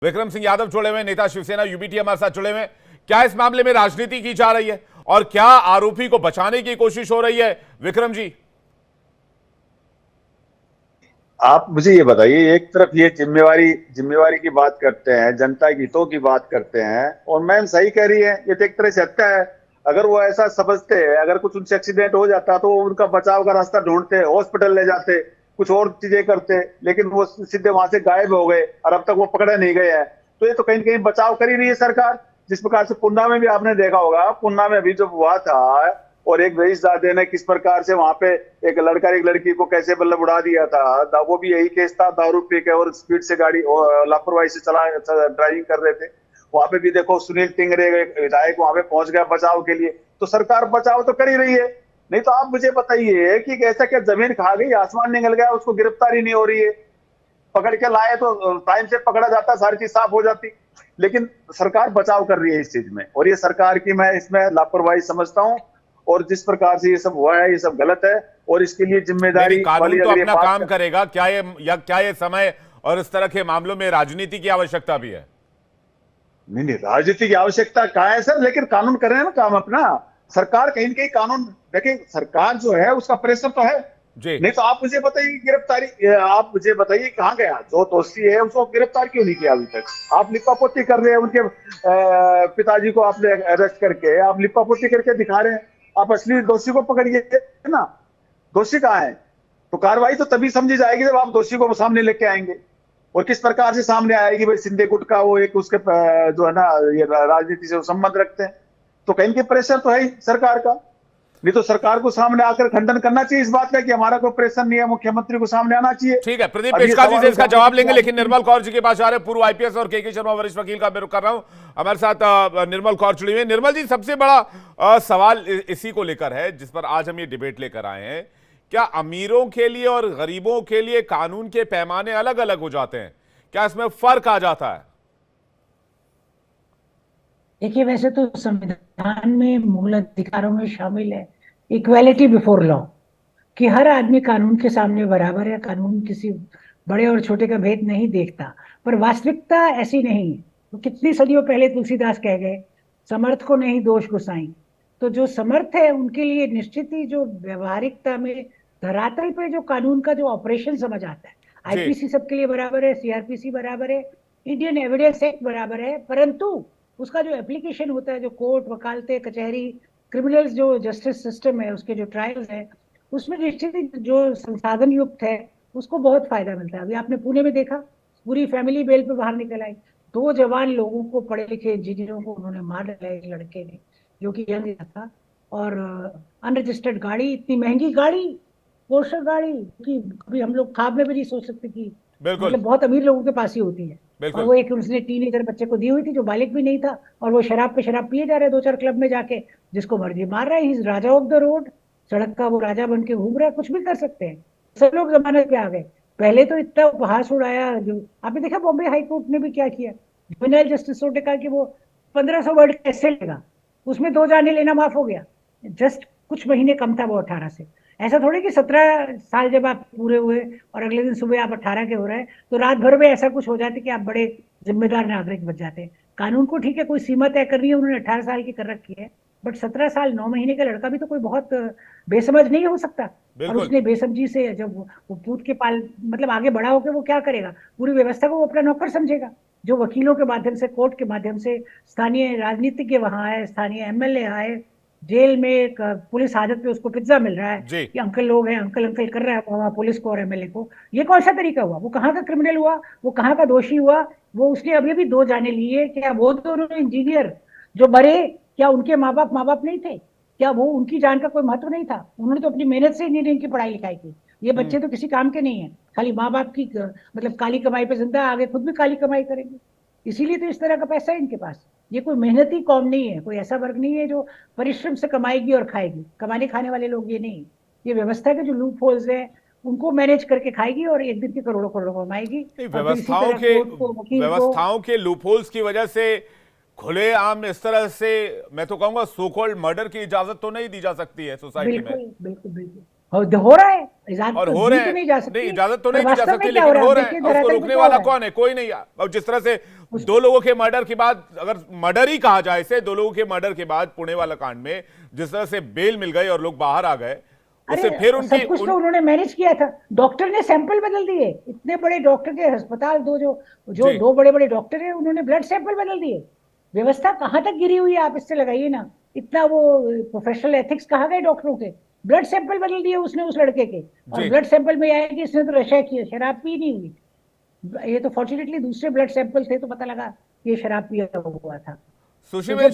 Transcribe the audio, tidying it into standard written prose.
विक्रम सिंह यादव जुड़े हुए, नेता शिवसेना यूबीटी हमारे साथ जुड़े हुए। क्या इस मामले में राजनीति की जा रही है और क्या आरोपी को बचाने की कोशिश हो रही है? विक्रम जी, आप मुझे ये बताइए, एक तरफ ये जिम्मेवारी जिम्मेवारी की बात करते हैं, जनता के हितों की बात करते हैं, और मैम सही कह रही है, ये तो एक तरह से हत्या है। अगर वो ऐसा समझते हैं, अगर कुछ उनसे एक्सीडेंट हो जाता तो वो उनका बचाव का रास्ता ढूंढते, हॉस्पिटल ले जाते, कुछ और चीजें करते, लेकिन वो सीधे वहां से गायब हो गए और अब तक वो पकड़े नहीं गए हैं। तो ये तो कहीं ना कहीं बचाव कर ही रही है सरकार। जिस प्रकार से पुन्ना में भी आपने देखा होगा, पुन्ना में भी जब हुआ था और एक रईसजादे ने किस प्रकार से वहां पे एक लड़का एक लड़की को कैसे बल्लभ उड़ा दिया था, वो भी यही केस था, दारू पी के और स्पीड से गाड़ी लापरवाही से चला ड्राइविंग कर रहे थे। वहां पे भी देखो, सुनील टिंगरे विधायक वहां पे पहुंच गया बचाव के लिए। तो सरकार बचाव तो कर ही रही है। नहीं तो आप मुझे बताइए कि ऐसा क्या जमीन खा गई, आसमान निकल गया, उसको गिरफ्तारी नहीं हो रही है? पकड़ के लाए तो टाइम से पकड़ा जाता, सारी चीज साफ हो जाती। लेकिन सरकार बचाव कर रही है इस चीज में, और ये सरकार की मैं इसमें लापरवाही समझता हूँ। और जिस प्रकार से ये सब हुआ है, ये सब गलत है, और इसके लिए जिम्मेदारी वाली कानून तो अगर ये अपना बात काम करेगा। क्या ये समय और इस तरह के मामलों में राजनीति की आवश्यकता भी है? नहीं नहीं, राजनीति की आवश्यकता कहाँ है सर, लेकिन कानून कर रहे हैं ना काम अपना। सरकार कहीं ना कहीं कानून, देखिए सरकार जो है उसका प्रेशर तो है। जी, नहीं तो आप मुझे बताइए, गिरफ्तारी आप मुझे बताइए कहाँ गया जो दोषी है, उसको गिरफ्तार क्यों नहीं किया अभी तक? आप लिपापोती कर रहे हैं, उनके पिताजी को आपने अरेस्ट करके आप लिपापोती करके दिखा रहे हैं। आप असली दोषी को पकड़िए ना। दोषी कहाँ है? तो कार्रवाई तो तभी समझी जाएगी जब आप दोषी को सामने लेके आएंगे। और किस प्रकार से सामने आएगी भाई, सिंधे गुट का वो एक उसके जो है ना, ये राजनीति से संबंध रखते हैं। तो कहीं के प्रेशर तो है ही सरकार का। नहीं तो सरकार को सामने आकर खंडन करना चाहिए इस बात का कि हमारा कोई प्रेशर नहीं है, मुख्यमंत्री को सामने आना चाहिए। ठीक है। प्रदीप अब ये पेशकार जी से सवाल इसका उठाने जवाब की लेंगे, लेकिन राजनीति। निर्मल कौर जी के पास जा रहे हैं। पूर्व आईपीएस और के शर्मा वरिष्ठ वकील का मैं रुख कर रहा हूं। हमारे साथ निर्मल कौर जुड़ी हुई है। निर्मल जी, सबसे बड़ा सवाल इसी को लेकर है जिस पर आज हम ये डिबेट लेकर आए हैं। क्या अमीरों के लिए और गरीबों के लिए कानून के पैमाने अलग अलग हो जाते हैं? क्या इसमें फर्क आ जाता है? देखिए, वैसे तो संविधान में मूल अधिकारों में शामिल है इक्वेलिटी बिफोर लॉ, कि हर आदमी कानून के सामने बराबर है। कानून किसी बड़े और छोटे का भेद नहीं देखता। पर वास्तविकता ऐसी नहीं है। तो कितनी सदियों पहले तुलसीदास कह गए, समर्थ को नहीं दोष गुसाई। तो जो समर्थ है उनके लिए निश्चित ही जो व्यवहारिकता में धरातल पे जो कानून का जो ऑपरेशन समझ आता है, आईपीसी सबके लिए बराबर है, सीआरपीसी बराबर है, इंडियन एविडेंस एक्ट बराबर है, परंतु उसका जो एप्लीकेशन होता है, जो कोर्ट, वकालते, कचहरी, क्रिमिनल्स जो जस्टिस सिस्टम है, उसके जो ट्रायल्स है, उसमें निश्चित ही जो संसाधन युक्त है उसको बहुत फायदा मिलता है। अभी आपने पुणे में देखा, पूरी फैमिली बेल पे बाहर निकल आई। 2 जवान लोगों को, पढ़े लिखे इंजीनियरों को उन्होंने मार डाला, एक लड़के ने जो कि यंग था। और अनरजिस्टर्ड गाड़ी, इतनी महंगी गाड़ी, पोर्शर गाड़ी कि कभी हम लोग ख्वाब में भी नहीं सोच सकते कि बिल्कुल, मतलब बहुत अमीर लोगों के पास ही होती है। और बिल्कुल। वो एक उसने टीनेजर बच्चे को दी हुई थी जो बालिग भी नहीं था, और वो शराब पे शराब पिए जा रहे हैं 2-4 क्लब में जाके, जिसको मर्जी मार रहा है। ही राजा ऑफ द रोड, सड़क का वो राजा बन के घूम रहा है, कुछ भी कर सकते हैं। सब लोग जमानत पे आ गए। पहले तो इतना उपहास उड़ाया। जो आपने देखा बॉम्बे हाई कोर्ट ने भी क्या किया, जुवेनाइल जस्टिस ने कहा कि वो 1500 वर्ड कैसे लेगा, उसमें 2 जाने लेना माफ हो गया। जस्ट कुछ महीने कम था वो 18 से। ऐसा थोड़ी कि 17 साल जब आप पूरे हुए और अगले दिन सुबह आप 18 के हो रहे हैं तो रात भर में ऐसा कुछ हो जाते कि आप बड़े जिम्मेदार नागरिक बन जाते हैं। कानून को ठीक है कोई सीमा तय करनी है, उन्होंने 18 साल की कर रखी है, बट 17 साल 9 महीने का लड़का भी तो कोई बहुत बेसमझ नहीं हो सकता। और बिल्कुल। उसने बेसमझी से जब वो पूत के पाल मतलब आगे बढ़ा होकर वो क्या करेगा, पूरी व्यवस्था को वो अपना नौकर समझेगा। जो वकीलों के माध्यम से, कोर्ट के माध्यम से, स्थानीय राजनीतिज्ञ वहां आए, स्थानीय एमएलए आए, जेल में एक पुलिस हाजत पे उसको पिज्जा मिल रहा है जी, कि अंकल लोग हैं, अंकल अंकल कर रहा है वहां पुलिस को और एमएलए को। ये कौन सा तरीका हुआ? वो कहाँ का क्रिमिनल हुआ, वो कहाँ का दोषी हुआ? वो उसने अभी भी 2 जाने लिए। क्या वो दोनों इंजीनियर जो मरे, क्या उनके माँ बाप नहीं थे? क्या वो उनकी जान का कोई महत्व नहीं था? उन्होंने तो अपनी मेहनत से इंजीनियरिंग की पढ़ाई लिखाई की। ये बच्चे तो किसी काम के नहीं है, खाली माँ बाप की मतलब काली कमाई पे जिंदा, आगे खुद भी काली कमाई करेंगे। इसीलिए तो इस तरह का पैसा है इनके पास। ये कोई मेहनती कौम नहीं है, कोई ऐसा वर्ग नहीं है जो परिश्रम से कमाएगी और खाएगी। कमाने खाने वाले लोग ये नहीं। ये व्यवस्था के जो लूप होल्स है उनको मैनेज करके खाएगी और एक दिन के करोड़ों करोड़ों कमाएगी। नहीं, और फिर इसी तरह कोर्ट को, वकील को। व्यवस्थाओं के लूपहोल्स की वजह से खुलेआम इस तरह से मैं तो कहूंगा सो कॉल्ड मर्डर की इजाजत तो नहीं दी जा सकती है सोसाइटी में। बिल्कुल बिल्कुल बिल्कुल हो रहा है, इजाजत और तो हो दी रहे तो हैं, नहीं जा सकती, नहीं इजाजत तो पर नहीं दी जा वास्तव में सकती, क्या लेकिन रहा हो है? रहे हैं। देखिए और उसको धरातल पे रोकने क्या हो वाला रहा है। कौन है? कोई नहीं। अब जिस तरह से दो लोगों के मर्डर के बाद, अगर मर्डर ही कहा जाए इसे, दो लोगों के मर्डर के बाद पुणे वाला कांड में जिस तरह से बेल मिल गई और लोग बाहर आ गए, उससे अरे फिर उनकी सब कुछ तो उन्होंने मैनेज किया था, डॉक्टर ने सैंपल बदल दिए, इतने बड़े डॉक्टर के अस्पताल, दो जो जो जी दो बड़े बड़े डॉक्टर हैं, उन्होंने ब्लड सैंपल बदल दिए। व्यवस्था कहाँ तक गिरी हुई है, आप इससे लगाइए ना। इतना वो प्रोफेशनल एथिक्स कहाँ गए डॉक्टरों के? ब्लड सैंपल बदल दिए उसने उस लड़के के, और जी ब्लड सैंपल में आया कि इसने तो नशा किया, शराब पी नहीं हुई। ये तो फॉर्चुनेटली दूसरे ब्लड सैंपल थे तो पता लगा ये शराब पिया हुआ था। तो सुशी में जब